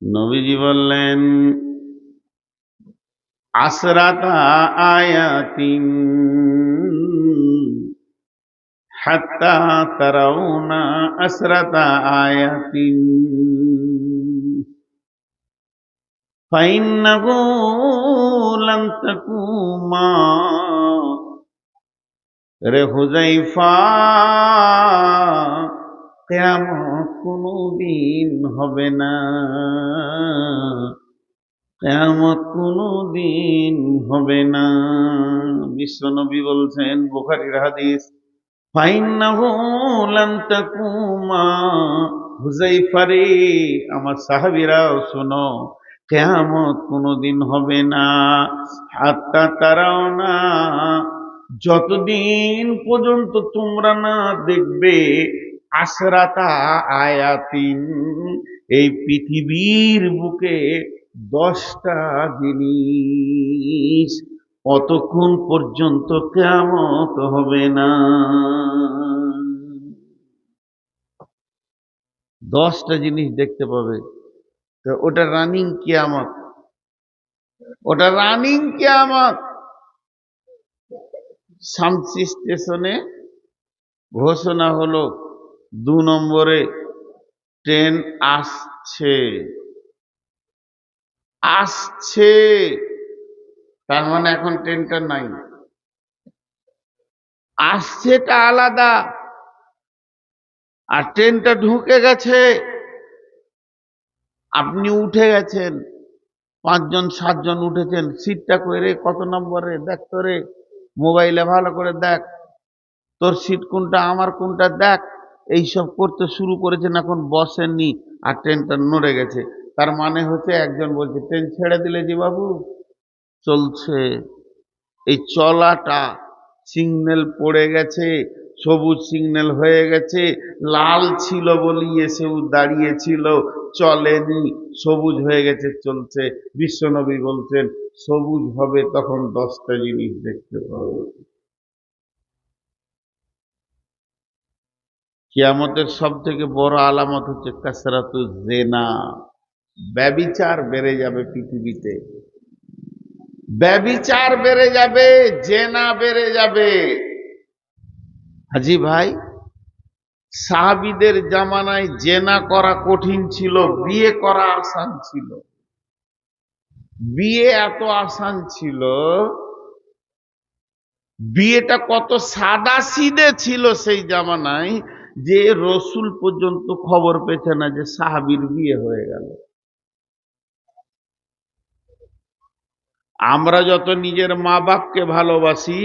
নবীজি বললেন, আসরাতা আয়াতিন হাত্তা তারাউনা আসরাতা আয়াতিন ফাইন্নাহু লান তাকুমা। রে হুযায়ফা, কিয়ামত কোনদিন হবে না, কিয়ামত কোনদিন হবে না। বিশ্বনবী বলছেন, বুখারীর হাদিস, ফাইন্নাহু লান তাকুমা। হুযায়ফা রে, আমার সাহাবীরাও শোনো, কিয়ামত কোনদিন হবে না, হাত্তা তারাওনা, যতদিন পর্যন্ত তোমরা না দেখবে আসরাতা আয়াতিন, এই পৃথিবীর বুকে 10টা জিনিস, অতক্ষণ পর্যন্ত কিয়ামত হবে না। 10টা জিনিস দেখতে পাবে, তো ওটা রানিং কিয়ামত, ওটা রানিং কিয়ামত। শামসি স্টেশনে ঘোষণা হলো 2 নম্বরে ট্রেন আসছে, আসছে, তার মানে এখন ট্রেনটা নাই। আসছেটা আলাদা, আর ট্রেনটা ঢুকে গেছে। আপনি উঠে গেছেন, 5 জন 7 জন উঠেছেন, সিটটা করে কত নম্বরে দেখ, তোরে মোবাইলে ভালো করে দেখ, তোর সিট কোনটা আমার কোনটা দেখ, এইসব করতে শুরু করেছেন, এখন বসেননি আর ট্রেনটা নড়ে গেছে। তার মানে হচ্ছে একজন বলছে ট্রেন ছেড়ে দিলে জি বাবু, চলছে। এই চলাটা, সিগন্যাল পড়ে গেছে, সবুজ সিগন্যাল হয়ে গেছে, লাল ছিল বলি এসেও দাঁড়িয়েছিল, চলেনি, সবুজ হয়ে গেছে, চলছে। বিশ্বনবী বলছেন, সবুজ হবে তখন 10টা জিনিস দেখতে পাবো। কিয়ামতের সব থেকে বড় আলামত হচ্ছে কাসরাতু জেনা, ব্যভিচার বেড়ে যাবে পৃথিবীতে, ব্যভিচার বেড়ে যাবে, জেনা বেড়ে যাবে। হাজি ভাই, সাহাবীদের জামানায় জেনা করা কঠিন ছিল, বিয়ে করা আসান ছিল। বিয়ে এত আসান ছিল, বিয়েটা কত সাদা সিধে ছিল সেই জামানায়, যে রসুল পর্যন্ত খবর পেছে না যে সাহাবীর বিয়ে হয়ে গেল। আমরা যত নিজের মা বাপকে ভালোবাসি,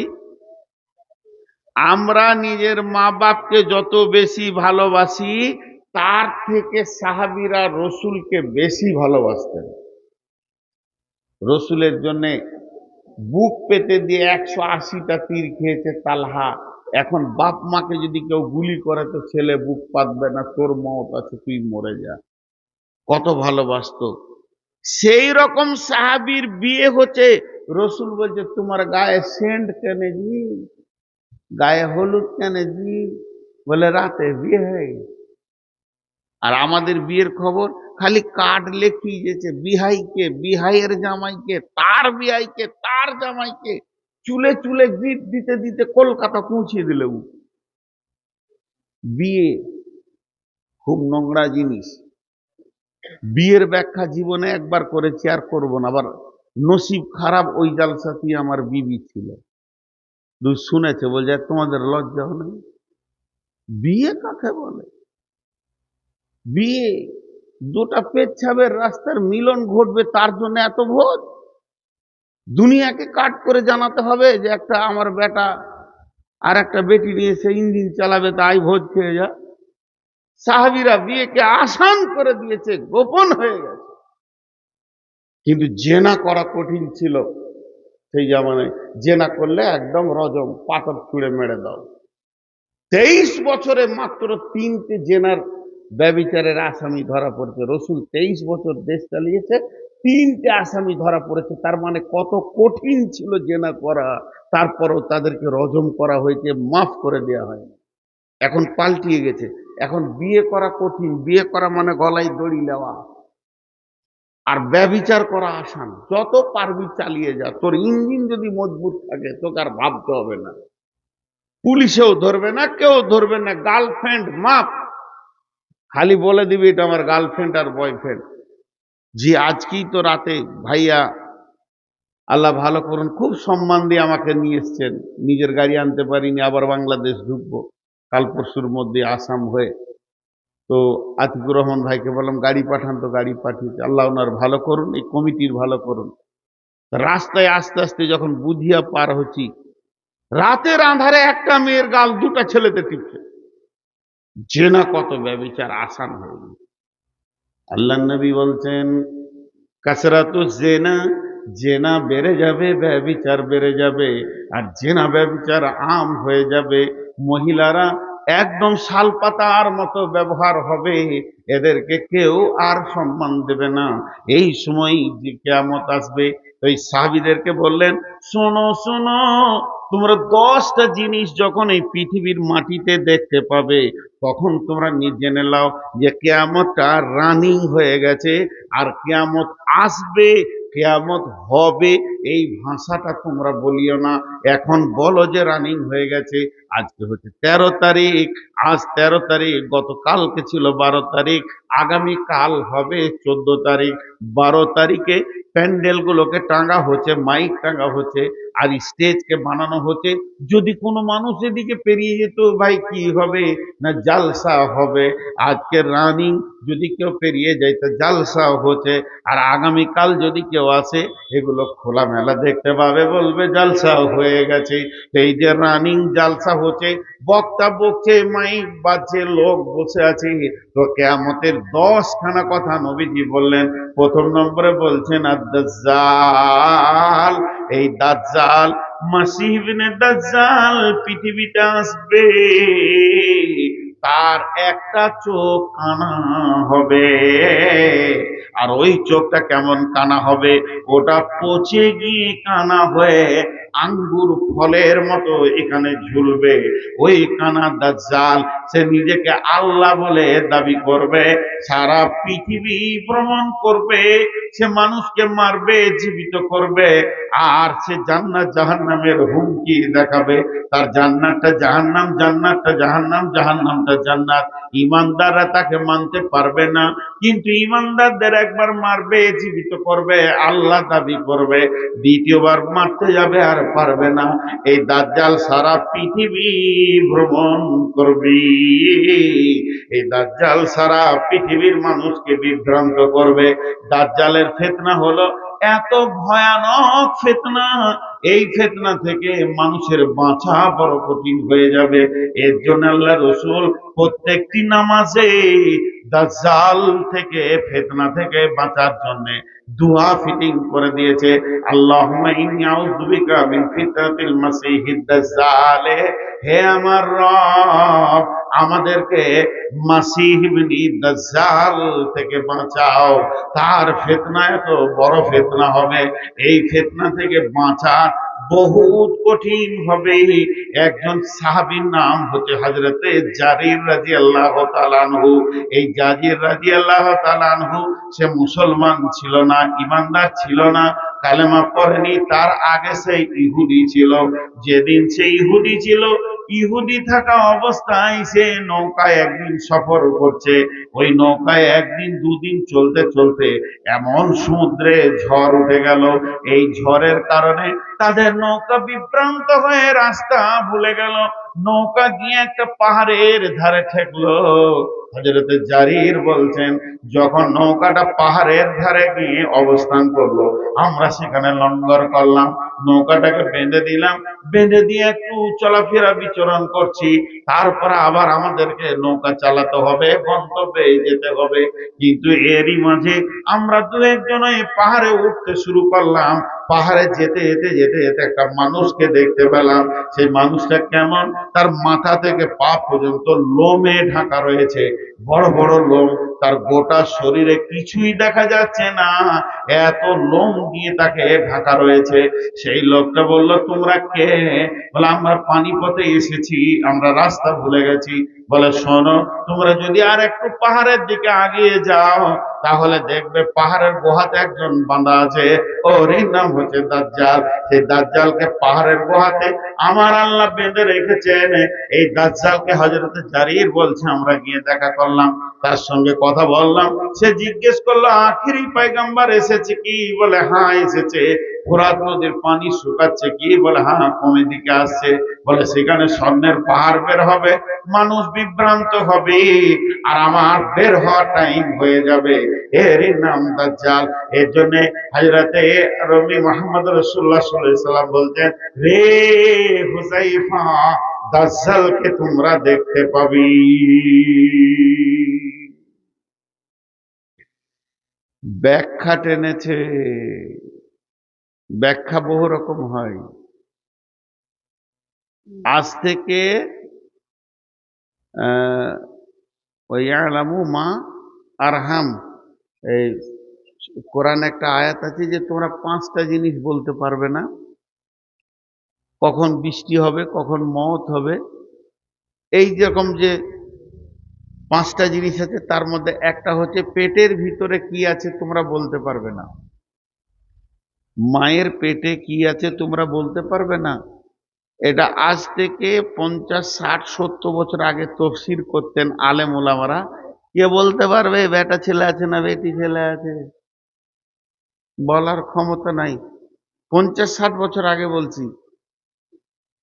আমরা নিজের মা বাপকে যত বেশি ভালোবাসি, তার থেকে সাহাবীরা রসুলকে বেশি ভালোবাসতেন। রসুলের জন্য বুক পেতে দিয়ে 180টা তীর খেয়েছে তালহা। এখন বাপ মাকে যদি কেউ গুলি করে তো ছেলে বুক পাতবে না, তোর মত আছে, তুই মরে যা। কত ভালোবাসতো। সেই রকম সাহাবীর বিয়ে হচ্ছে, রসুল বলছে তোমার গায়ে সেন্ট কেনে জি, গায়ে হলুদ কেনে জি, বলে রাতে বিয়ে হয়ে গেছে। আর আমাদের বিয়ের খবর খালি কার্ড লেখি যেছে, বিহাইকে, বিহাইয়ের জামাইকে, তার বিহাইকে, তার জামাইকে, চুলে চুলে গিফট দিতে দিতে কলকাতা পৌঁছিয়ে দিলে। বিয়ে খুব নোংরা জিনিস। বিয়ের ব্যাখ্যা জীবনে একবার করেছি, আর করব না। আবার নসিব খারাপ, ওই জালসাতি আমার বিবি ছিল, শুনেছে, বলছে তোমাদের লজ্জা নেই? বিয়ে কাকে বলে? বিয়ে দুটা পেচ্ছাবের রাস্তার মিলন ঘটবে, তার জন্য এত ভোজ? দুনিয়াকে কাট করে জানাতে হবে যে একটা আমার বেটা আর একটা বেটি নিয়ে সে ইঞ্জিন চালাবে, তাই ভোজ খেয়ে যা। সাহাবীরা বিয়েকে আসান করে দিয়েছে, গোপন হয়ে গেছে। কিন্তু জেনা করা কঠিন ছিল সেই জামানায়। জেনা করলে একদম রজম, পাথর ছুঁড়ে মেরে দাও। 23 বছরে মাত্র 3টে জেনার ব্যভিচারের আসামি ধরা পড়েছে। রসুল 23 বছর দেশ চালিয়েছে, 3টে আসামি ধরা পড়েছে। তার মানে কত কঠিন ছিল জেনা করা, তারপরও তাদেরকে রজম করা হয়েছে, মাফ করে দেওয়া হয়। এখন পাল্টিয়ে গেছে, এখন বিয়ে করা কঠিন, বিয়ে করা মানে গলায় দড়ি নেওয়া। আর ব্যভিচার করা আসান, যত পারবি চালিয়ে যা, তোর ইঞ্জিন যদি মজবুত থাকে তোকে আর ভাবতে হবে না, পুলিশেও ধরবে না, কেউ ধরবে না, গার্লফ্রেন্ড মাপ, খালি বলে দিবি এটা আমার গার্লফ্রেন্ড আর বয়ফ্রেন্ড। জি আজকেই তো রাতে ভাইয়া, আল্লাহ ভালো করুন, খুব সম্মান দিয়ে আমাকে নিয়ে এসছেন, নিজের গাড়ি আনতে পারিনি, আবার বাংলাদেশ ঢুকবো কাল পরশুর মধ্যে আসাম হয়ে। তো আতিকুর রহমান ভাইকে বললাম গাড়ি পাঠান, তো গাড়ি পাঠিয়েছে, আল্লাহ ওনার ভালো করুন, এই কমিটির ভালো করুন। রাস্তায় আস্তে আস্তে যখন বুধিয়া পার হচ্ছি, রাতের আঁধারে একটা মেয়ের গাল দুটা ছেলেতে টিপছে, জেনা কত ব্যভিচার আসান হয়ে গেছে। আল্লাহ নবী বলছেন কাসরাতু জেনা, জেনা বেড়ে যাবে, ব্যভিচার বেড়ে যাবে, আর জেনা ব্যভিচার আম হয়ে যাবে। মহিলারা একদম শালপাতার মতো ব্যবহার হবে, এদেরকে কেউ আর সম্মান দেবে না। এই সময় যে কিয়ামত আসবে, ওই সাহাবীদেরকে বললেন শোনো শোনো, তোমরা 10টা জিনিস যখন এই পৃথিবীর মাটিতে দেখতে পাবে, তখন তোমরা জেনে নাও যে কিয়ামতটা রানিং হয়ে গেছে, আর কিয়ামত আসবে, কিয়ামত হবে। এই ভাষাটা তোমরা বলিও না, এখন বলো যে রানিং হয়ে গেছে। আজকে হচ্ছে 13 তারিখ, আজ 13 তারিখ, গতকালকে ছিল 12 তারিখ, আগামী কাল হবে 14 তারিখ। 12 তারিখে প্যান্ডেলগুলোকে টাঙ্গা হচ্ছে, মাইক টাঙ্গা হচ্ছে, আর স্টেজকে বানানো হচ্ছে। যদি কোনো মানুষ এদিকে পেরিয়ে যেত, ভাই কি হবে না জালসা হবে। আজকে রানিং, যদি কেউ পেরিয়ে যায় তো জালসা হচ্ছে, আর আগামীকাল যদি কেউ আসে এগুলো খোলামেলা দেখতে পাবে, বলবে জালসা হয়ে গেছে। এই যে রানিং জালসা হচ্ছে, বক্তা বকছে, মাইক বাজছে, লোক বসে আছে, তো কিয়ামতের 10খানা কথা নবীজি বললেন। প্রথম নম্বরে বলছেন আদ-দাজ্জাল, এই দাজ্জাল, মাসিহ ইবনে দাজ্জাল পৃথিবীতে আসবে, তার একটা চোখ কানা হবে। আর ওই চোখটা কেমন কানা হবে, ওটা পচে গিয়ে কানা হয়ে আঙ্গুর ফলের মতো এখানে ঝুলবে। ওই কানা দাজ্জাল, সে নিজেকে আল্লাহ বলে দাবি করবে, সারা পৃথিবী ভ্রমণ করবে, সে মানুষকে মারবে, জীবিত করবে, আর সে জান্নাত জাহান্নামের হুমকি দেখাবে। তার জান্নাতটা জাহান্নাম, জান্নাতটা জাহান্নাম, জাহান্নামটা জান্নাত। ইমানদাররা তাকে মানতে পারবে না, কিন্তু ইমানদারদের একবার মারবে, জীবিত করবে, আল্লাহ দাবি করবে, দ্বিতীয়বার মারতে যাবে আর পারবে না। এই দাজ্জাল সারা পৃথিবী ভ্রমণ করবে, এই দাজ্জাল সারা পৃথিবীর মানুষকে বিভ্রান্ত করবে। দাজ্জালের ফিতনা হলো এত ভয়ানক ফিতনা, এই ফিতনা থেকে মানুষের বাঁচা বড় কঠিন হয়ে যাবে। এর জন্য আল্লাহ রাসূল প্রত্যেকটি নামাজে দাজ্জাল থেকে, ফিতনা থেকে বাঁচার জন্য দুআ ফিটিং করে দিয়েছে। আল্লাহুম্মা ইন্নী আউযু বিকা মিন ফিতনাতিল মাসিহিদ দাজ্জাল, হে আমার রব, আমাদেরকে মাসিহ ইবনে দাজ্জাল থেকে বাঁচাও। তার ফিতনা এত বড় ফিতনা হবে, এই ফিতনা থেকে বাঁচা বহুত কঠিন হবে। একজন সাহাবীর নাম হচ্ছে হযরতে জারির রাদিয়াল্লাহু তাআলা আনহু। এই জারির রাদিয়াল্লাহু তাআলা আনহু, সে মুসলমান ছিল না, ঈমানদার ছিল না, কালেমা পড়েনি, তার আগে সে ইহুদি ছিল। যেদিন সে ইহুদি ছিল, ইহুদি থাকা অবস্থায় সে নৌকায় একদিন সফর করছে। ওই নৌকায় একদিন দুদিন চলতে চলতে এমন সমুদ্রে ঝড় উঠে গেল, এই ঝড়ের কারণে তাদের নৌকা বিভ্রান্ত হয়ে রাস্তা ভুলে গেল। নৌকা গিয়ে একটা পাহাড়ের ধারে ঠেকলো। হযরতে জারির বলছেন, যখন নৌকাটা পাহাড়ের ধারে গিয়ে অবস্থান করলো, আমরা সেখানে লঙ্গর করলাম, নৌকাটাকে বেঁধে দিলাম, বেঁধে দিয়ে একটু চলাফেরা বিচরণ করছি, তারপরে আবার আমাদেরকে নৌকা চালাতে হবে, গন্তব্যে যেতে হবে। কিন্তু এরই মাঝে আমরা দু একজন এই পাহাড়ে উঠতে শুরু করলাম। পাহাড়ে যেতে যেতে যেতে যেতে একটা মানুষকে দেখতে পেলাম। সেই মানুষটা কেমন, তার মাথা থেকে পা পর্যন্ত লোমে ঢাকা রয়েছে, বড় বড় লোম, তার গোটা শরীরে কিছুই দেখা যাচ্ছে না, এত লোম দিয়ে তাকে ঢাকা রয়েছে। সেই লোকটা বলল, তোমরা কে? বলে, আমরা পানিপথে এসেছি, আমরা রাস্তা ভুলে গেছি। বলে, শোনো, তোমরা যদি আর একটু পাহাড়ের দিকে আগিয়ে যাও, তাহলে দেখবে পাহাড়ের গুহাতে একজন বাঁধা আছে, ওর নাম হচ্ছে দাজ্জাল। সেই দাজ্জালকে পাহাড়ের গুহাতে আমার আল্লাহ বেঁধে রেখেছেন। এই দাজ্জালকে হযরত জারির বলছে, আমরা গিয়ে দেখা করলাম, তার সঙ্গে কথা বললাম। সে জিজ্ঞেস করলো, আখিরি পয়গম্বর এসেছে কি? বলে, হ্যাঁ এসেছে। ফোরাত নদীর পানি শুকাচ্ছে কি? বলে, হ্যাঁ কমে দিকে আসছে। বলে, সেখানে স্বর্ণের পাহাড় বের হবে, মানুষ বিভ্রান্ত হবে, আর আমার বের হওয়ার টাইম হয়ে যাবে। এরই নাম দাজ্জাল। এর জন্য হযরতে রবি মুহাম্মদ রাসূলুল্লাহ সাল্লাল্লাহু আলাইহি সাল্লাম বলতেন, রে হুযায়ফা, দাজ্জালকে তোমরা দেখতে পাবি। ব্যাখ্যা টেনেছে। ব্যাখ্যা বহু রকম হয়। আজ থেকে ওয়ালামু মা আরহাম, এই কোরআনে একটা আয়াত আছে যে তোমরা 5টা জিনিস বলতে পারবে না, কখন বৃষ্টি হবে, কখন মওত হবে। এই যেরকম যে 5টা জিনিস আছে, তার মধ্যে একটা হচ্ছে পেটের ভিতরে কি আছে তোমরা বলতে পারবে না। মায়ের পেটে কি আছে তোমরা বলতে পারবে না। এটা আজ থেকে 50, 60, 70 বছর আগে তফসির করতেন আলেম ওলামারা। কে বলতে পারবে বেটা ছেলে আছে না বেটি ছেলে আছে? বলার ক্ষমতা নাই। 50, 60 বছর আগে বলছি।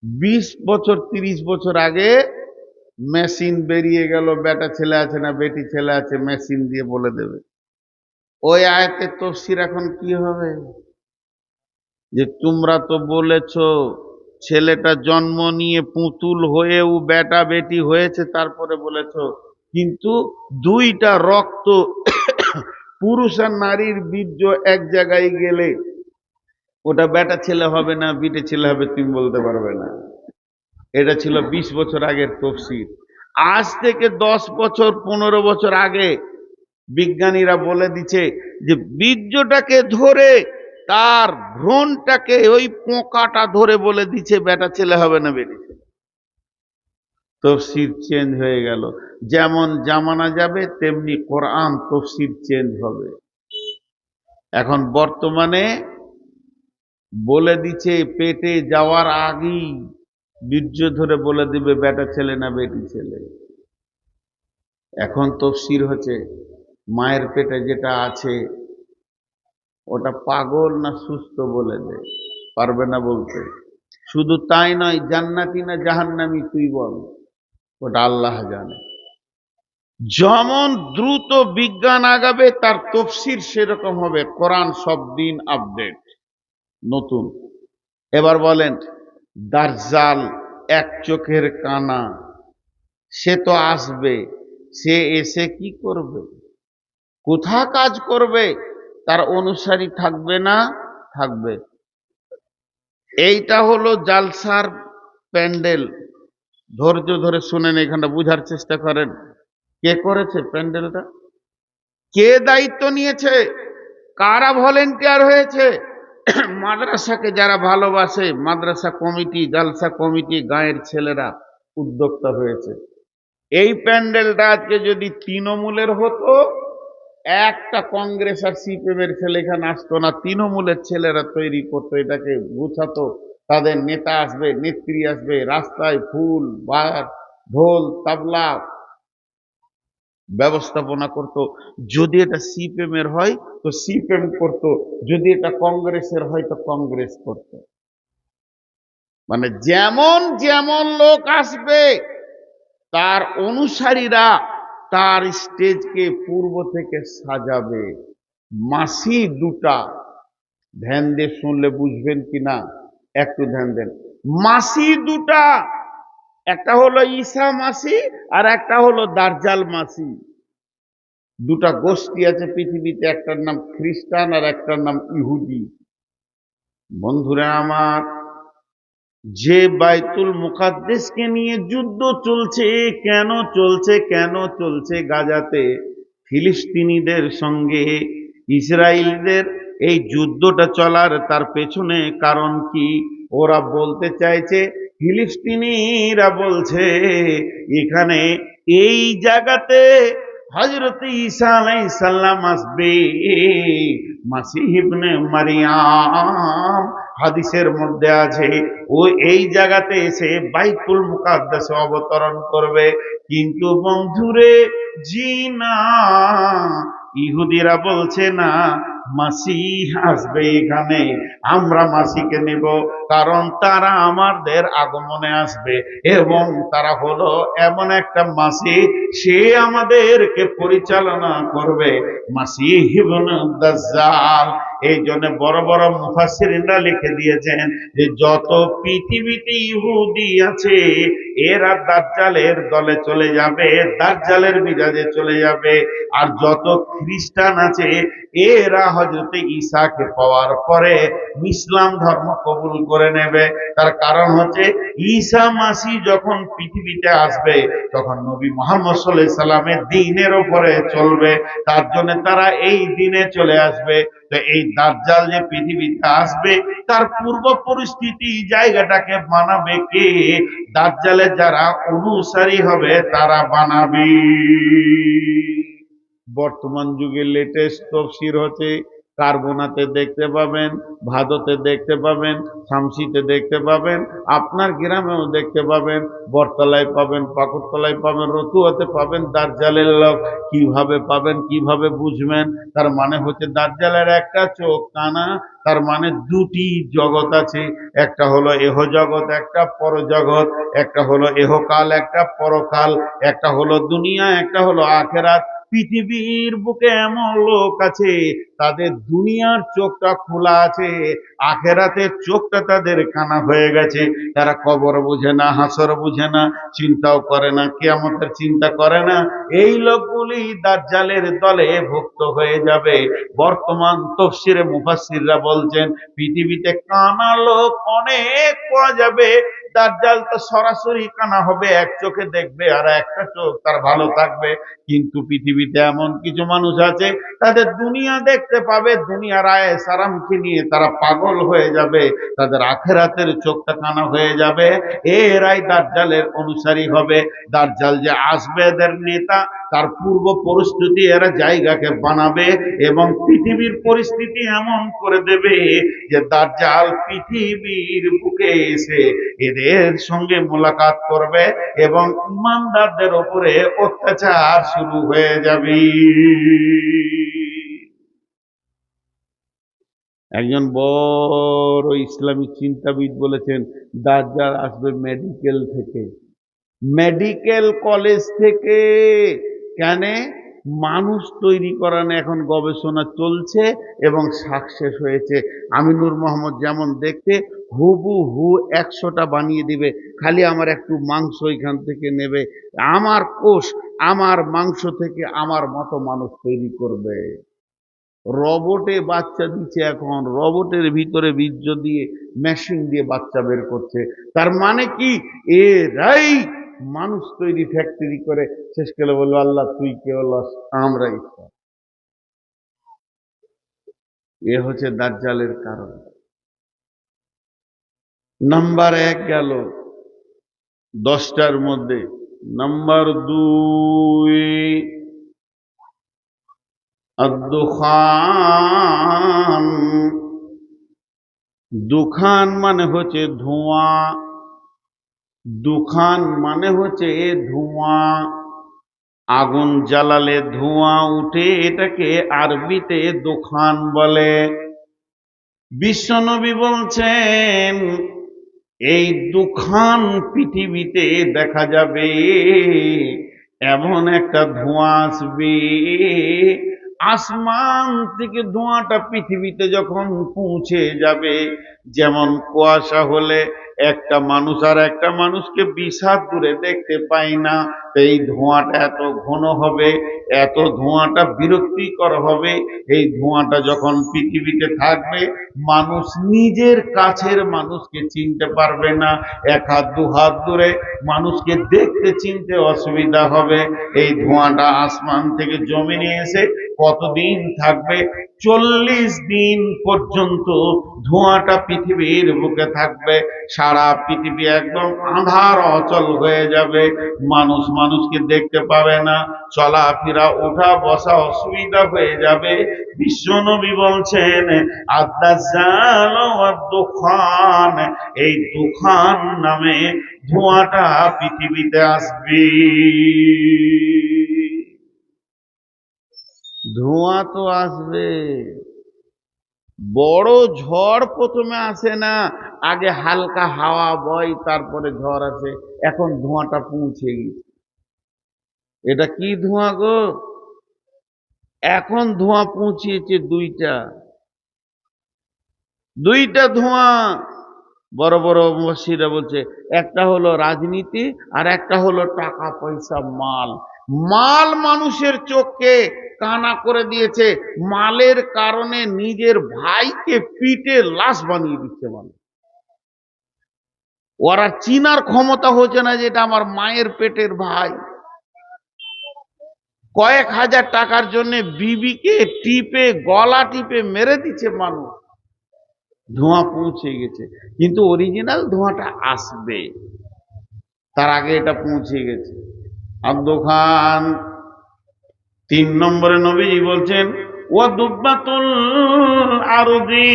20 বছর, 30 বছর আগে মেশিন বেরিয়ে গেল, বেটা ছেলে আছে না বেটি ছেলে আছে মেশিন দিয়ে বলে দেবে। ওই আয়াতের তফসির এখন কি হবে? যে তোমরা তো বলেছো ছেলেটা জন্ম নিয়ে পুতুল হয়েও বেটা বেটি হয়েছে, তারপরে বলেছো কিন্তু 2টা রক্ত পুরুষ আর নারীর বীর্য এক জায়গায় গেলে ওটা বেটা ছেলে হবে না বিটে ছেলে হবে তুমি বলতে পারবে না। এটা ছিল 20 বছর আগের তফসির। আজ থেকে 10 বছর 15 বছর আগে বিজ্ঞানীরা বলে দিচ্ছে যে বীর্যটাকে ধরে, তার ভ্রূণটাকে, ওই পোকাটা ধরে বলে দিচ্ছে বেটা ছেলে হবে না বেটি ছেলে। তফসির চেঞ্জ হয়ে গেল। যেমন জামানা যাবে তেমনি কোরআন তফসির চেঞ্জ হবে। এখন বর্তমানে বলে দিচ্ছে পেটে যাওয়ার আগেই বীর্য ধরে বলে দিবে বেটা ছেলে না বেটি ছেলে। এখন তফসির হচ্ছে মায়ের পেটে যেটা আছে ওটা পাগল না সুস্থ বলে দেয়, পারবে না বলতে। শুধু তাই নয়, জান্নাতি না জাহান্নামী তুই বল, ওটা আল্লাহ জানে। যেমন দ্রুত বিজ্ঞান আগাবে তার তফসির সেরকম হবে। কোরআন সব দিন আপডেট, নতুন। এবার বলেন, দাজ্জাল এক চোখের কানা, সে তো আসবে, সে এসে কি করবে, কোথা কাজ করবে, তার অনুসারী থাকবে না থাকবে? এইটা হলো জালসার প্যান্ডেল। ধৈর্য ধরে শুনেন, এখানটা বুঝার চেষ্টা করেন। কে করেছে প্যান্ডেলটা? কে দায়িত্ব নিয়েছে? কারা ভলেন্টিয়ার হয়েছে? মাদ্রাসাকে যারা ভালোবাসে, মাদ্রাসা কমিটি, জালসা কমিটি, গাঁয়ের ছেলেরা উদ্যোক্তা হয়েছে। এই প্যান্ডেলটা আজকে যদি তৃণমূলের হতো, একটা কংগ্রেস আর সিপিএম এর ছেলে এখানে আসতো না। তৃণমূলের ছেলেরা তৈরি করতো, এটাকে গুছাতো, তাদের নেতা আসবে, নেত্রী আসবে, রাস্তায় ফুল বার ঢোল তাবলা ব্যবস্থাপনা করত। যদি এটা সিপিএম এর হয় তো সিপিএম করত, যদি এটা কংগ্রেসের হয় তো কংগ্রেস করত। মানে যেমন যেমন লোক আসবে তার অনুসারীরা তার স্টেজকে পূর্ব থেকে সাজাবে। মাসি দুটা, ধ্যান দিয়ে শুনলে বুঝবেন কিনা একটু ধ্যান দেন। মাসি দুটা, একটা হলো ঈসা মাসি আর একটা হলো দাজ্জাল মাসি। দুটা গোষ্ঠী আছে পৃথিবীতে, একটার নাম খ্রিস্টান আর একটার নাম ইহুদি। বন্ধুরা আমার, যে বাইতুল মুকাদ্দেসকে নিয়ে যুদ্ধ চলছে, কেন চলছে, কেন চলছে গাজাতে ফিলিস্তিনিদের সঙ্গে ইসরায়েলদের এই যুদ্ধটা চলার তার পেছনে কারণ কি? ওরা বলতে চাইছে, ফিলিস্তিনিরা বলছে এখানে এই জায়গাতে হযরত ঈসা আলাইহিস সালাম আসবে, মাসীহ ইবনে মারিয়াম হাদিসের মধ্যে আছে ও এই জায়গাতে এসে বাইতুল মুকাদ্দাসে অবতরণ করবে। কিন্তু বন্ধুরে, জি না, ইহুদিরা বলছে না, মাসিহ আসবে এখানে, আমরা মাসিকে নেব, কারণ তারা আমাদের আগমনে আসবে এবং তারা হলো এমন একটা মাসিহ, সে আমাদেরকে পরিচালনা করবে, মাসিহ ইবনে দাজ্জাল। এই জন্য বড় বড় মুফাসসিরিনরা লিখে দিয়েছেন যে যত পৃথিবীতে ইহুদি আছে এরা দাজ্জালের দলে চলে যাবে, দাজ্জালের মিজাজে চলে যাবে। আর যত খ্রিস্টান আছে এরা হযরত ঈসাকে পাওয়ার পরে ইসলাম ধর্ম কবুল করে নেবে। তার কারণ হচ্ছে ঈসা মাসি যখন পৃথিবীতে আসবে তখন নবী মুহাম্মদ সাল্লাল্লাহু আলাইহি সাল্লামের দ্বীনের উপরে চলবে, তার জন্য তারা এই দ্বীনে চলে আসবে। তো এই দাজ্জাল যে পৃথিবীতে আসবে তার পূর্ব পরিস্থিতি জায়গাটাকে বানাবে কে? দাজ্জালের যারা অনুসারী হবে তারা বানাবে। বর্তমান যুগে লেটেস্ট তফসির হচ্ছে কার্বোনাতে দেখতে পাবেন, ভাদতে দেখতে পাবেন, শামসিতে দেখতে পাবেন, আপনার গ্রামেও দেখতে পাবেন, বটতলায় পাবেন, পাকুড়তলায় পাবেন, রতুয়াতে পাবেন। দাজ্জালের লোক কিভাবে পাবেন, কিভাবে বুঝবেন? তার মানে হচ্ছে দাজ্জালের একটা চোখ কানা, তার মানে দুটি জগৎ আছে, একটা হলো এহ জগৎ, একটা পরজগৎ, একটা হলো এহকাল, একটা পরকাল, একটা হলো দুনিয়া, একটা হলো আখেরাত। পৃথিবীর বুকে এমন লোক আছে তাদের দুনিয়ার চোখটা খোলা আছে, আখেরাতের চোখটা তাদের কানা হয়ে গেছে। তারা কবর বুঝে না, হাসর বুঝে না, চিন্তাও করে না, কিয়ামতের চিন্তা করে না। এই লোকগুলি দাজ্জালের দলে ভুক্ত হয়ে যাবে। বর্তমান তফসিরে মুফাসসিররা বলছেন পৃথিবীতে কানা লোক অনেক পাওয়া যাবে। দাজ্জাল তো সরাসরি কানা হবে, এক চোখে দেখবে আর একটা চোখ তার ভালো থাকবে। কিন্তু পৃথিবীতে এমন কিছু মানুষ আছে তাদের দুনিয়া দেখতে পাবে, দুনিয়ার আয়েশ আরামকে নিয়ে তারা পাগল হয়ে যাবে, তাদের আখেরাতের চোখটা কানা হয়ে যাবে। এরাই দাজ্জালের অনুসারী হবে। দাজ্জাল যে আসবে এদের নেতা, তার পূর্ব পরিস্থিতি এরা জায়গাকে বানাবে এবং পৃথিবীর পরিস্থিতি এমন করে দেবে যে দাজ্জাল পৃথিবীর বুকে এসে এদের সঙ্গে মোলাকাত করবে এবং ইমানদারদের উপরে অত্যাচার শুরু হয়ে যাবে। একজন বড় ইসলামিক চিন্তাবিদ বলেছেন দাজ্জাল আসবে মেডিকেল থেকে, মেডিকেল কলেজ থেকে। কেন? মানুষ তৈরি করানো এখন গবেষণা চলছে এবং সাকসেস হয়েছে। আমিনুর মোহাম্মদ যেমন দেখতে হুবহু 100টা বানিয়ে দিবে, খালি আমার একটু মাংস এখান থেকে নেবে, আমার কোষ, আমার মাংস থেকে আমার মতো মানুষ তৈরি করবে। রবটে বাচ্চা দিচ্ছে, এখন রবটের ভিতরে বীর্য দিয়ে মেশিন দিয়ে বাচ্চা বের করছে। তার মানে কি এরাই মানুষ তৈরি ফ্যাক্টরি করে শেষ করে বললো আল্লাহ তুই কে বলস, আমরা ঈশ্বর। এ হচ্ছে দাজ্জালের কারণ। নাম্বার 1 গেল 10টার মধ্যে। নাম্বার 2 দুখান। দুখান মানে হচ্ছে ধোঁয়া, দুখান মানে হচ্ছে ধোঁয়া। আগুন জ্বালালে ধোঁয়া উঠে, এটাকে আরবিতে দুখান বলে। বিশ্বনবী বলছেন এই দুখান পৃথিবীতে দেখা যাবে, এমন একটা ধোঁয়া আসবে, আসমান থেকে ধোঁয়াটা পৃথিবীতে যখন পৌঁছে যাবে, যেমন কুয়াশা হলে একটা মানুষ আর একটা মানুষকে 20 হাত দূরে দেখতে পাই না। তো এই ধোঁয়াটা এত ঘন হবে, এত ধোঁয়াটা বিরক্তিকর হবে। এই ধোঁয়াটা যখন পৃথিবীতে থাকবে, মানুষ নিজের কাছের মানুষকে চিনতে পারবে না। 1 হাত 2 হাত দূরে মানুষকে দেখতে চিনতে অসুবিধা হবে। এই ধোঁয়াটা আসমান থেকে জমিনে এসে কতদিন থাকবে? 40 দিন পর্যন্ত ধোঁয়াটা পৃথিবীর বুকে থাকবে। সারা পৃথিবী একদম আঁধার অচল হয়ে যাবে। মানুষ মানুষকে দেখতে পাবে না, চলাফেরা ওঠা বসা অসুবিধা হয়ে যাবে। বিশ্বনবী বলছেন আদ-দাজ্জাল ওয়াদ-দুখান, এই দুখান নামে ধোঁয়াটা পৃথিবীতে আসবে। ধোঁয়া তো আসবে, বড় ঝড় প্রথমে আসে না, আগে হালকা হাওয়া বয়, তারপরে ঝড় আসে। এখন ধোঁয়াটা পৌঁছে গেছে। এটা কি ধোঁয়া গো? এখন ধোঁয়া পৌঁছিয়েছে দুইটা ধোঁয়া। বড় বড় মুফাসসিররা বলছে একটা হলো রাজনীতি আর একটা হলো টাকা পয়সা, মাল। মাল মানুষের চোখকে কানা করে দিয়েছে। মালের কারণে নিজের ভাইকে পিটে লাশ বানিয়ে দিচ্ছে মানুষ। ওরা চিনার ক্ষমতা হচ্ছে না যে এটা আমার মায়ের পেটের ভাই। কয়েক হাজার টাকার জন্য বিবিকে টিপে, গলা টিপে মেরে দিচ্ছে মানুষ। ধোঁয়া পৌঁছে গেছে, কিন্তু অরিজিনাল ধোঁয়াটা আসবে, তার আগে এটা পৌঁছে গেছে। আব্দুল খান 3 নম্বরে নবীজি বলছেন ওয়াদুব্বাতুল আরদি,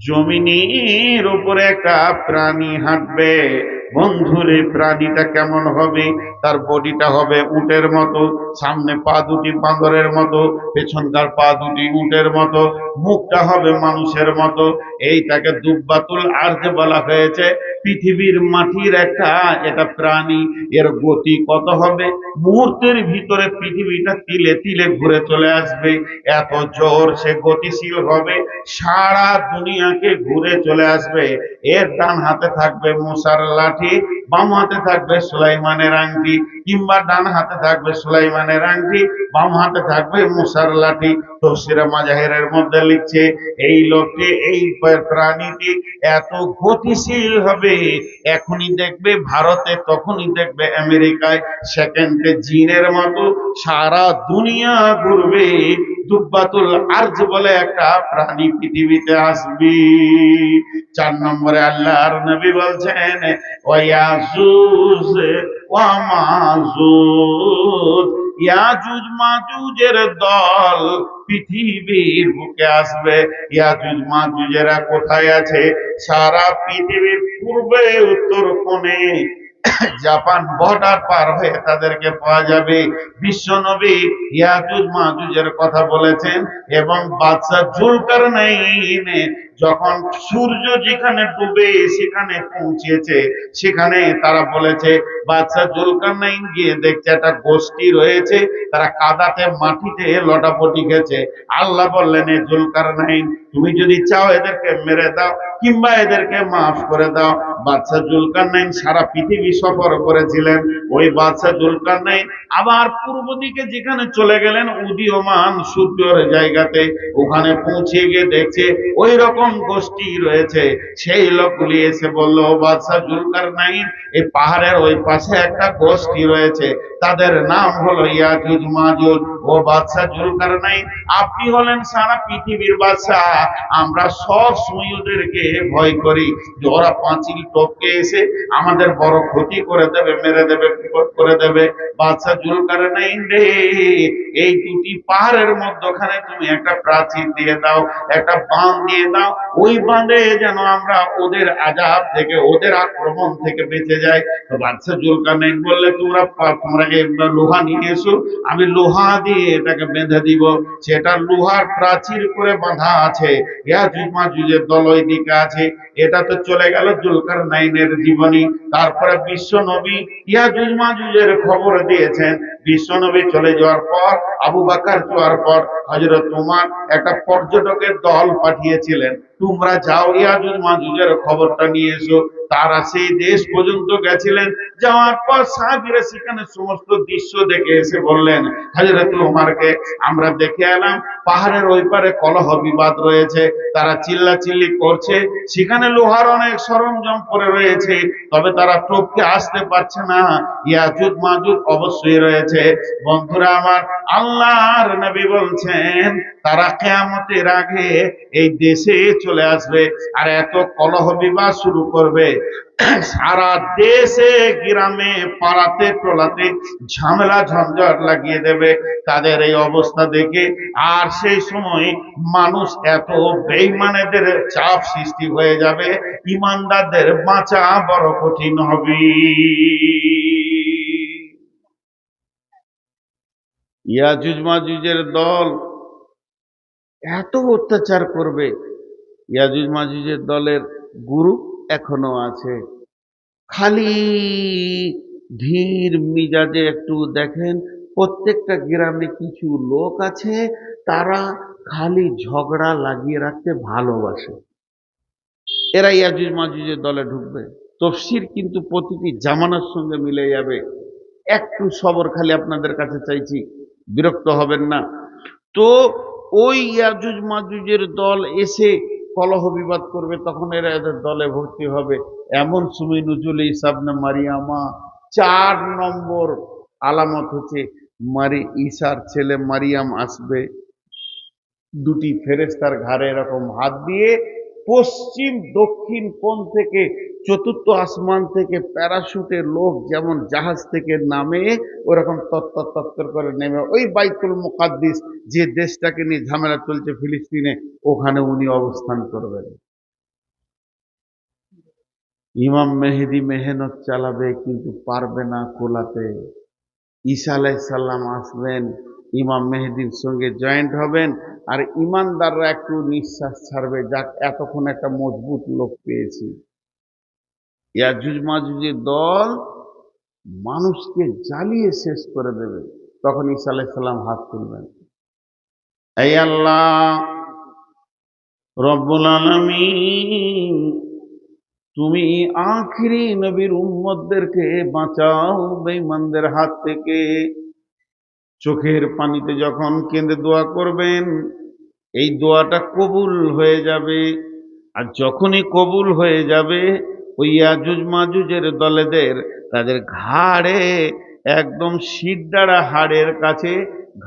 জমিনের উপরে একটা প্রাণী হাঁটবে। বন্ধুরে, প্রাণীটা কেমন হবে? তার বডিটা হবে উটের মতো, সামনে পা দুটি বাঁদরের মতো, পেছনকার পা দুটি উটের মতো, মুখটা হবে মানুষের মতো। এইটাকে দুব্বাতুল আরজ বলা হয়েছে। পৃথিবীর মাটির এটা প্রাণী। এর গতি কত হবে? মুহূর্তের ভিতরে পৃথিবীটা তিলে তিলে ঘুরে চলে আসবে। এত জোর সে গতিশীল হবে, সারা দুনিয়াকে ঘুরে চলে আসবে। এর ডান হাতে থাকবে মুসার লাঠি, বাম হাতে থাকবে সুলাইমানের আংটি, কিংবা ডান হাতে থাকবে সুলাইমানের আংটি, বাম হাতে থাকবে মুসার লাঠি। তফসিরে মাজাহিরের মধ্যে লিখছে এই লোকটি, এই প্রাণীটি এত গতিশীল হবে, এখনই দেখবে ভারতে, তখনই দেখবে আমেরিকায়, সেকেন্ডে জিনের মতো সারা দুনিয়া ঘুরবে। দুব্বাতুল আরজ বলে একটা প্রাণী পৃথিবীতে আসবে। 4 নম্বরে আল্লাহর নবী বলছেন ওয়ায়াজুজ ওয়া মাজুজ, ইয়াজুজ মাজুজের দল পৃথিবীর বুকে আসবে। ইয়াজুজ মাজুজেরা কোথায় আছে? সারা পৃথিবীর পূর্বে উত্তর কোণে, জাপান বর্ডার পার হয়ে তাদেরকে পাওয়া যাবে। বিশ্বনবী ইয়াজুজ মাজুজের কথা বলেছেন। এবং বাদশা জুলকারনাইন যখন সূর্য যেখানে ডুবে সেখানে পৌঁছেছে, সেখানে তারা বলেছে বাদশা জুলকারনাইন গিয়ে দেখছে একটা গোষ্ঠী রয়েছে, তারা কাদাতে মাটিতে লটাপটি খেয়েছে। আল্লাহ বললেন এ জুলকারনাইন, তুমি যদি চাও এদেরকে মেরে দাও কিংবা এদেরকে মাফ করে দাও। বাদশা জুলকারনাইন সারা পৃথিবী সফর করেছিলেন। ওই বাদশা জুলকারনাইন আবার পূর্ব দিকে যেখানে চলে গেলেন উদীয়মান সূর্যের জায়গাতে, ওখানে পৌঁছে গিয়ে দেখছে ওই রকম গোষ্ঠী রয়েছে। সেই লোকগুলি এসে বলল বাদশা জুলকারনাইন, এই পাহাড়ের ওই পাশে একটা গোষ্ঠী রয়েছে, তাদের নাম হলো ইয়াজুজ মাজুজ। ও বাদশা জুলকারনাইন, আপনি হলেন সারা পৃথিবীর বাদশা, আমরা সব সময় ওদেরকে ভয় করি যে ওরা পাঁচিল টপকে এসে আমাদের বড় ক্ষতি করে দেবে, মেরে দেবে, বিপদ করে দেবে। বাদশা জুলকারনাইন রে, এই দুটি পাহাড়ের মধ্যখানে তুমি একটা প্রাচীর দিয়ে দাও, একটা বাঁধ দিয়ে দাও, ওই বাঁধে যেন আমরা ওদের আযাব থেকে, ওদের আক্রমণ থেকে বেঁচে যাই। তো বাদশা জুলকারনাইন বললে তোমরা লোহা নিয়ে এসো, আমি লোহা দিয়ে এটাকে বেঁধে দিব। সেটা লোহার প্রাচীর করে বাঁধা আছে। ইয়াজুজ মাজুজের দল ওই দিকে আছে। এটা তো চলে গেল জুলকারনাইনের জীবনী। তারপরে বিশ্ব নবী ইয়াজুজ মাজুজের খবর দিয়েছেন। বিশ্বনবী চলে যাওয়ার পর, আবু বকর যাওয়ার পর হযরত উমর একটা পর্যটকের দল পাঠিয়েছিলেন, তোমরা যাও ইয়াজুজ মাজুজের খবরটা নিয়ে এসো। তারা সেই দেশ পর্যন্ত গেছিলেন। যাওয়ার পর সাহাবীরা সেখানে সমস্ত দৃশ্য দেখে এসে বললেন হযরত উমরকে, আমরা দেখে এলাম পাহাড়ের ওই পারে কলহ বিবাদ রয়েছে, তারা চিল্লাচিল্লি করছে, সেখানে লোহার অনেক সরঞ্জাম পড়ে রয়েছে, তবে তারা টপকে আসতে পারছে না। ইয়াজুজ মাজুজ অবশ্যই রয়েছে। বন্ধুরা আমার, আল্লাহর নবী বলছেন তারা কিয়ামতের আগে এই দেশে চলে আসবে আর এত কলহ বিবাদ শুরু করবে, সারা দেশে গ্রামে পাড়াতে টোলাতে ঝামেলা ঝঞ্ঝট লাগিয়ে দেবে। তাদের এই অবস্থা দেখে আর সেই সময় মানুষ এত বেঈমানদের চাপ সৃষ্টি হয়ে যাবে, ইমানদারদের বাঁচা বড় কঠিন হবে। ইয়াজুজ মাজুজের দল এত অত্যাচার করবে। ইয়াজুজ মাজুজের দলের গুরু এখনো আছে। খালি ধীর মিজাজে একটু দেখেন, প্রত্যেকটা গ্রামে কিছু লোক আছে, তারা খালি ঝগড়া লাগিয়ে রাখতে ভালোবাসে। এরা ইয়াজুজ মাজুজের দলে ঢুকবে। তফসির কিন্তু প্রতিটি জামানার সঙ্গে মিলে যাবে। একটু সবর খালি আপনাদের কাছে চাইছি, বিরক্ত হবেন না। তো ওই ইয়াজুজ মাজুজের দল এসে কলহ বিবাদ করবে, তখন এরা এদের দলে ভর্তি হবে। এমন সময় নুজুল ঈসা ইবনে মারিয়ামা 4 নম্বর আলামত হচ্ছে ঈসার ছেলে মারিয়াম আসবে, দুটি ফেরেশতার ঘাড়ে এরকম হাত দিয়ে পশ্চিম দক্ষিণ কোণ থেকে, চতুর্থ আসমান থেকে প্যারাশুটে লোক যেমন জাহাজ থেকে নামে ওরকম তত্তর তত্তর করে নেমে ওই বাইতুল মুকাদ্দিস, যে দেশটাকে নিয়ে ঝামেলা চলছে ফিলিস্তিনে, ওখানে উনি অবস্থান করবেন। ইমাম মেহেদী মেহনত চালাবে কিন্তু পারবে না কোলাতে। ঈসা আলাইহিস সালাম আসবেন, ইমাম মেহেদীর সঙ্গে জয়েন্ট হবেন, আর ইমানদাররা একটু নিঃশ্বাস ছাড়বে, যাক এতক্ষণ একটা মজবুত লোক পেয়েছি। ইয়াজুজ মাজুজের দল মানুষকে জ্বালিয়ে শেষ করে দেবে। তখন ঈসা আলাইহিস সালাম হাত তুলবেন, এই আল্লাহ রব্বুল আলামিন, তুমি আখিরি নবীর উম্মতদেরকে বাঁচাও বেঈমানদের হাত থেকে। চোখের পানিতে যখন কেঁদে দোয়া করবেন, এই দোয়াটা কবুল হয়ে যাবে। আর যখনই কবুল হয়ে যাবে, ওই ইয়াজুজ মাজুজের দলেদের তাদের ঘাড়ে একদম শিরদাঁড়া হাড়ের কাছে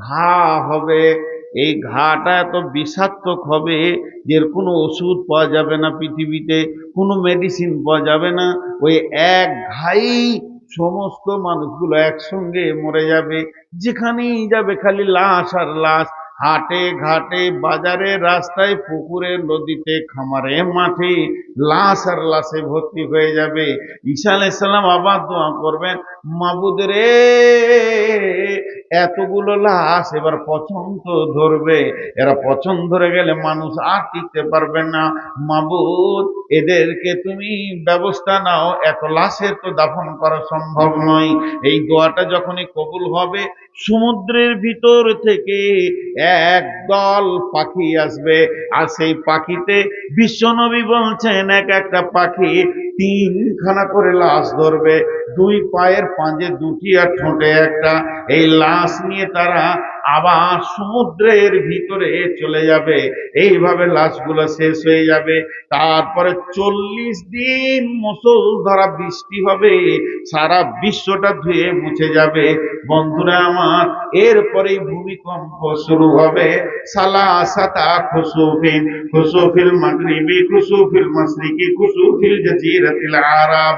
ঘা হবে। এই ঘাটা এত বিষাক্তক হবে যে এর কোনো ওষুধ পাওয়া যাবে না, পৃথিবীতে কোনো মেডিসিন পাওয়া যাবে না। ওই এক ঘাই সমস্ত মানুষগুলো একসঙ্গে মরে যাবে। যেখানেই যাবে খালি লাশ আর লাশ, হাটে ঘাটে বাজারে রাস্তায় পুকুরে নদীতে খামারে মাঠে লাশ আর লাশে ভর্তি হয়ে যাবে। ঈসা আলাইহিস সালাম আবার দোয়া করবেন, মাবুদ রে, এতগুলো লাশ এবার পছন্দ ধরবে, এরা পছন্দ ধরে গেলে মানুষ আর টিকতে পারবে না। মাবুদ, এদেরকে তুমি ব্যবস্থা নাও, এত লাশের তো দাফন করা সম্ভব নয়। এই দোয়াটা যখনই কবুল হবে, সমুদ্রের ভিতর থেকে এক দল পাখি আসবে, আর সেই পাখিতে বিশ্বনবী বলছেন এক একটা পাখি 3খানা করে লাশ ধরবে, 2 পায়ের পাঁজে 2টি আর ঠোঁটে একটা। এই লাশ নিয়ে তারা আবার সমুদ্রের ভিতরে চলে যাবে। এইভাবে লাশগুলো শেষ হয়ে যাবে। তারপরে 40 দিন মুষলধারা বৃষ্টি হবে, সারা বিশ্বটা ধুয়ে মুছে যাবে। বন্ধুরা আমার, এরপরেই ভূমিকম্প শুরু হবে। সালাসাতা খুসুফিন, খুসুফিল মাগরিবি, খুসুফিল মাশরিকি, খুসুফিল জাজিরাতিল আরাব।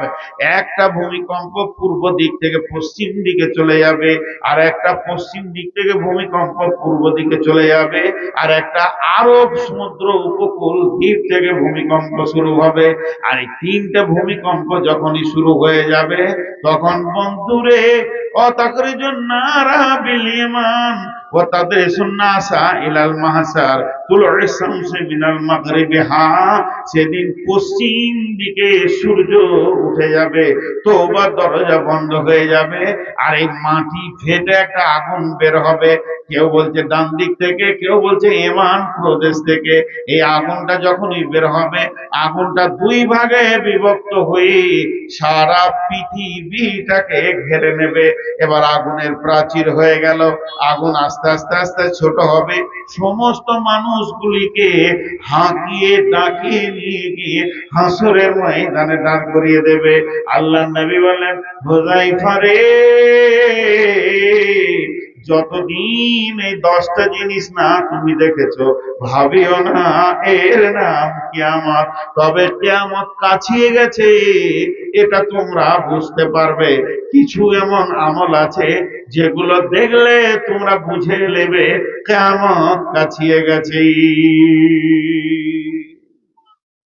একটা ভূমিকম্প পূর্ব দিক থেকে পশ্চিম দিকে চলে যাবে, আর একটা পশ্চিম দিক থেকে ভূমিকম্প পূর্ব দিকে চলে যাবে, আর একটা আরব সমুদ্র উপকূল দ্বীপ থেকে ভূমিকম্প শুরু হবে। আর এই 3টে ভূমিকম্প যখনই শুরু হয়ে যাবে, তখন বন্ধুরে, অতাকরিজুন নারা বিল ইমান وتدرس الناس إلى المحشر طلوع الشمس من المغرب সেদিন পশ্চিম দিকে সূর্য উঠে যাবে, তওবার দরজা বন্ধ হয়ে যাবে, আর এই মাটি ফেটে একটা আগুন বের হবে। কেউ বলছে ডান দিক থেকে, কেউ বলছে এমান প্রদেশ থেকে। এই আগুনটা যখনই বের হবে, আগুনটা দুই ভাগে বিভক্ত হয়ে সারা পৃথিবীটাকে ঘিরে নেবে। এবার আগুনের প্রাচীর হয়ে গেল, আগুন আস্তে আস্তে আস্তে ছোট হবে, সমস্ত মানুষগুলিকে হাঁকিয়ে ডাকিয়ে নিয়ে গিয়ে হাসরের ময়দানে দাঁড় করিয়ে দেবে। আল্লাহ নবী বলেন, হুযায়ফা রে, যতদিন এই 10টা জিনিস না তুমি দেখেছো, ভাবিও না এর নাম কিয়ামত। তবে কিয়ামত কাছিয়ে গেছে, এটা তোমরা বুঝতে পারবে। কিছু এমন আমল আছে যেগুলো দেখলে তোমরা বুঝে নেবে কিয়ামত কাছিয়ে গেছে।